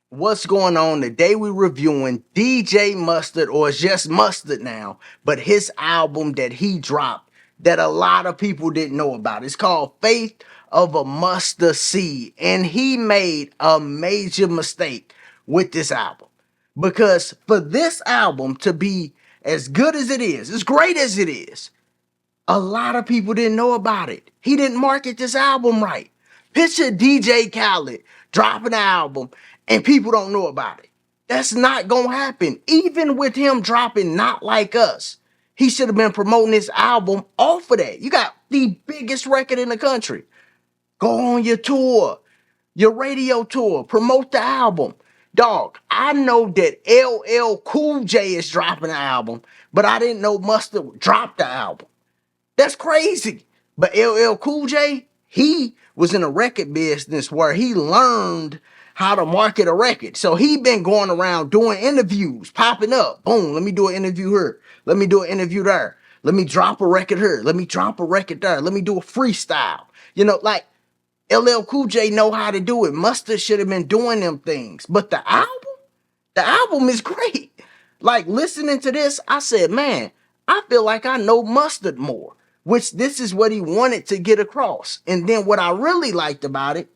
What's going on today? We reviewing DJ Mustard, or it's just Mustard now, but his album that he dropped that a lot of people didn't know about. It's called Faith of a Mustard Seed, and he made a major mistake with this album, because for this album to be as good as it is, as great as it is, a lot of people didn't know about it. He didn't market this album right. Picture DJ Khaled dropping an album and people don't know about it. That's not gonna happen. Even with him dropping Not Like Us, he should have been promoting this album off of that. You got the biggest record in the country. Go on your tour, your radio tour, promote the album. Dog, I know that LL Cool J is dropping an album, but I didn't know Mustard dropped the album. That's crazy. But LL Cool J, he was in a record business where he learned how to market a record. So he been going around doing interviews, popping up. Boom, let me do an interview here. Let me do an interview there. Let me drop a record here. Let me drop a record there. Let me do a freestyle. Like LL Cool J know how to do it. Mustard should have been doing them things. But the album is great. Like listening to this, I said, man, I feel like I know Mustard more, which this is what he wanted to get across. And then what I really liked about it,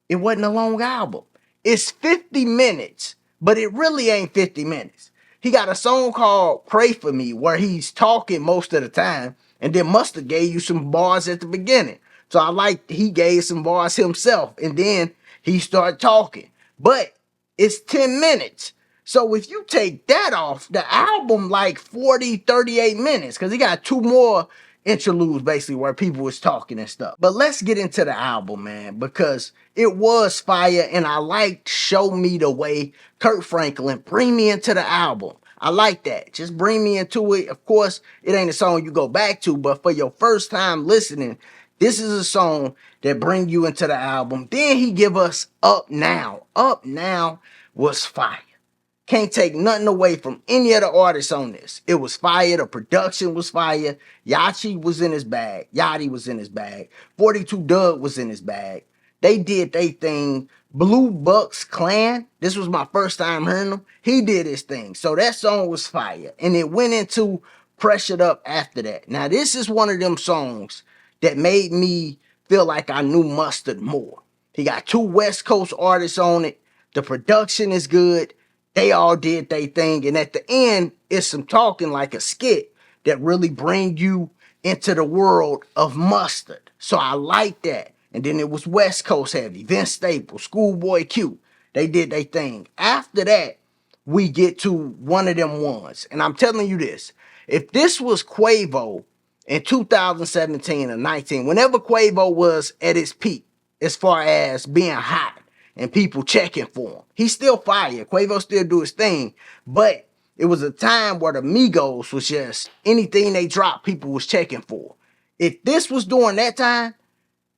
it wasn't a long album. It's 50 minutes, but it really ain't 50 minutes. He got a song called Pray For Me where he's talking most of the time, and then Mustard gave you some bars at the beginning. So I like he gave some bars himself, and then he started talking. But it's 10 minutes. So if you take that off, the album like 40, 38 minutes, because he got two more interludes basically where people was talking and stuff. But let's get into the album, man, because it was fire, and I liked Show Me the Way. Kirk Franklin, bring me into the album. I like that. Just bring me into it. Of course, it ain't a song you go back to, but for your first time listening, this is a song that bring you into the album. Then he give us Up Now. Up Now was fire. Can't take nothing away from any of the artists on this. It was fire. The production was fire. Yachi was in his bag. Yachty was in his bag. 42 Dugg was in his bag. They did their thing. Blue Bucks Clan, this was my first time hearing him. He did his thing. So that song was fire. And it went into Pressured Up after that. Now, this is one of them songs that made me feel like I knew Mustard more. He got two West Coast artists on it. The production is good. They all did their thing. And at the end, it's some talking like a skit that really bring you into the world of Mustard. So I like that. And then it was West Coast heavy. Vince Staples, Schoolboy Q. They did their thing. After that, we get to one of them ones. And I'm telling you this. If this was Quavo in 2017 or 19, whenever Quavo was at his peak, as far as being hot and people checking for him, he's still fire. Quavo still do his thing. But it was a time where the Migos was just anything they dropped, people was checking for. If this was during that time,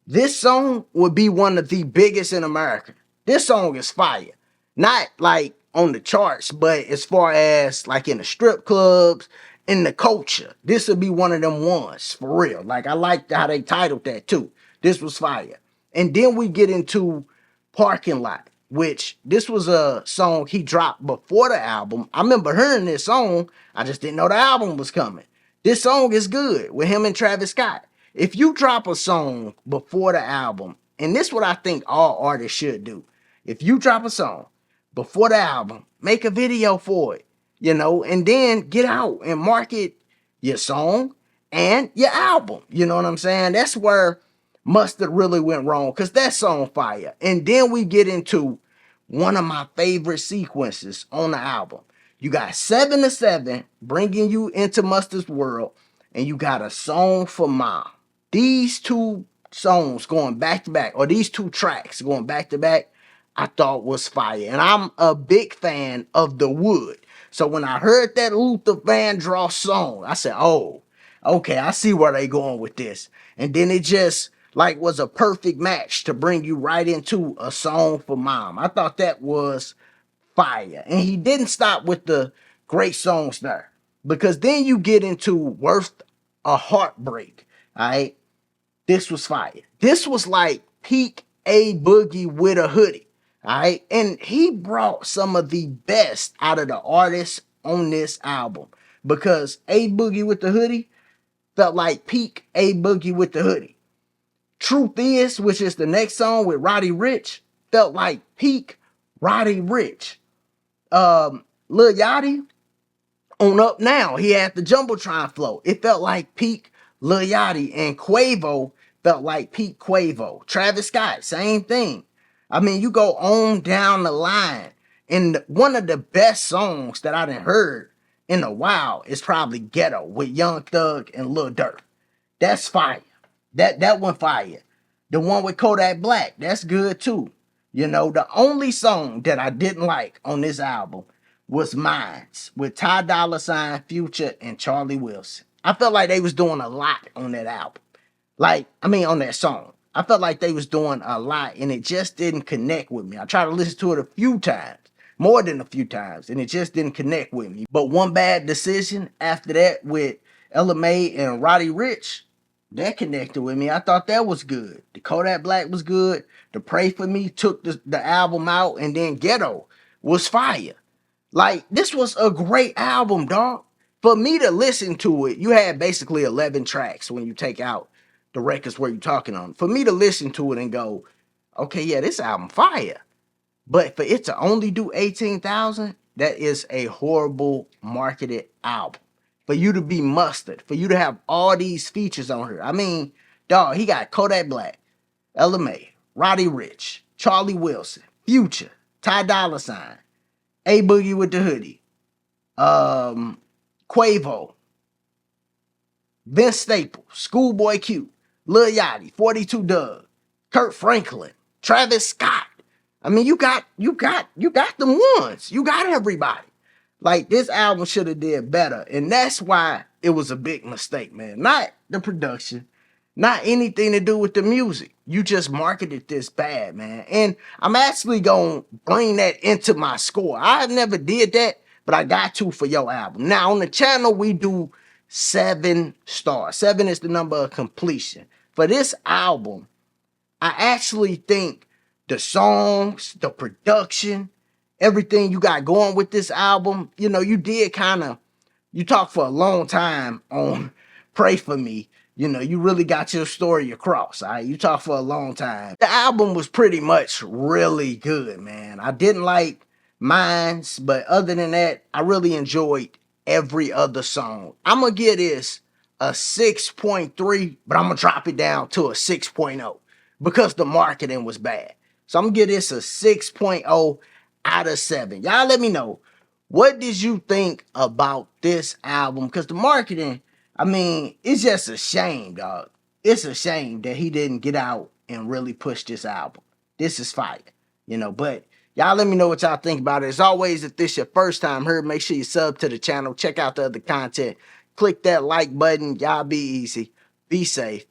this song would be one of the biggest in America. This song is fire. Not like on the charts, but as far as like in the strip clubs, in the culture, this would be one of them ones for real. Like I liked how they titled that too. This was fire. And then we get into Parking Lot, which this was a song he dropped before the album. I remember hearing this song. I just didn't know the album was coming. This song is good with him and Travis Scott. If you drop a song before the album, and this is what I think all artists should do. If you drop a song before the album, make a video for it, and then get out and market your song and your album. You know what I'm saying? That's where Mustard really went wrong, because that song fire. And then we get into one of my favorite sequences on the album. You got 7 to 7 bringing you into Mustard's world, and you got a song for Mom. These two songs going back to back, or these two tracks going back to back, I thought was fire. And I'm a big fan of The Wood. So when I heard that Luther Vandross song, I said, oh, okay, I see where they going with this. And then it just like was a perfect match to bring you right into a song for Mom. I thought that was fire. And he didn't stop with the great songs there, because then you get into Worth a Heartbreak. All right. This was fire. This was like peak A Boogie with a hoodie. All right. And he brought some of the best out of the artists on this album because A Boogie with the Hoodie felt like peak A Boogie with the Hoodie. Truth Is, which is the next song with Roddy Ricch, felt like peak Roddy Ricch. Lil Yachty on Up Now, he had the Jumbotron flow. It felt like peak Lil Yachty, and Quavo felt like peak Quavo. Travis Scott, same thing. I mean, you go on down the line, and one of the best songs that I done heard in a while is probably Ghetto with Young Thug and Lil Durk. That's fire. That one fire. The one with Kodak Black, that's good too. You know, the only song that I didn't like on this album was Mines with Ty Dolla $ign, Future, and Charlie Wilson. I felt like they was doing a lot on that album. On that song. I felt like they was doing a lot and it just didn't connect with me. I tried to listen to it a few times, more than a few times, and it just didn't connect with me. But One Bad Decision after that with Ella Mai and Roddy Ricch, that connected with me. I thought that was good. The Kodak Black was good. The Pray For Me took the album out, and then Ghetto was fire. Like, this was a great album, dog. For me to listen to it, you had basically 11 tracks when you take out the records where you're talking on. For me to listen to it and go, okay, yeah, this album fire. But for it to only do 18,000, that is a horrible marketed album. For you to be Mustard, for you to have all these features on here. I mean, dog, he got Kodak Black, Ella Mai, Roddy Ricch, Charlie Wilson, Future, Ty Dolla $ign, A Boogie with the Hoodie, Quavo, Vince Staples, Schoolboy Q, Lil Yachty, 42 Dugg, Kurt Franklin, Travis Scott. I mean, you got them ones. You got everybody. Like, this album should have did better, and that's why it was a big mistake, man. Not the production, not anything to do with the music. You just marketed this bad, man. And I'm actually gonna bring that into my score. I never did that, but I got to for your album. Now on the channel, we do 7 stars. 7 is the number of completion. For this album, I actually think the songs, the production, everything you got going with this album, you know, you did you talked for a long time on Pray For Me. You know, you really got your story across, all right? You talked for a long time. The album was pretty much really good, man. I didn't like Mines, but other than that, I really enjoyed every other song. I'm going to give this a 6.3, but I'm going to drop it down to a 6.0 because the marketing was bad. So I'm going to give this a 6.0 out of 7. Y'all let me know, what did you think about this album? Because the marketing, I mean, it's just a shame, dog. It's a shame that he didn't get out and really push this album. This is fire, you know, but y'all let me know what y'all think about it. As always, if this your first time here, make sure you sub to the channel. Check out the other content. Click that like button. Y'all be easy. Be safe.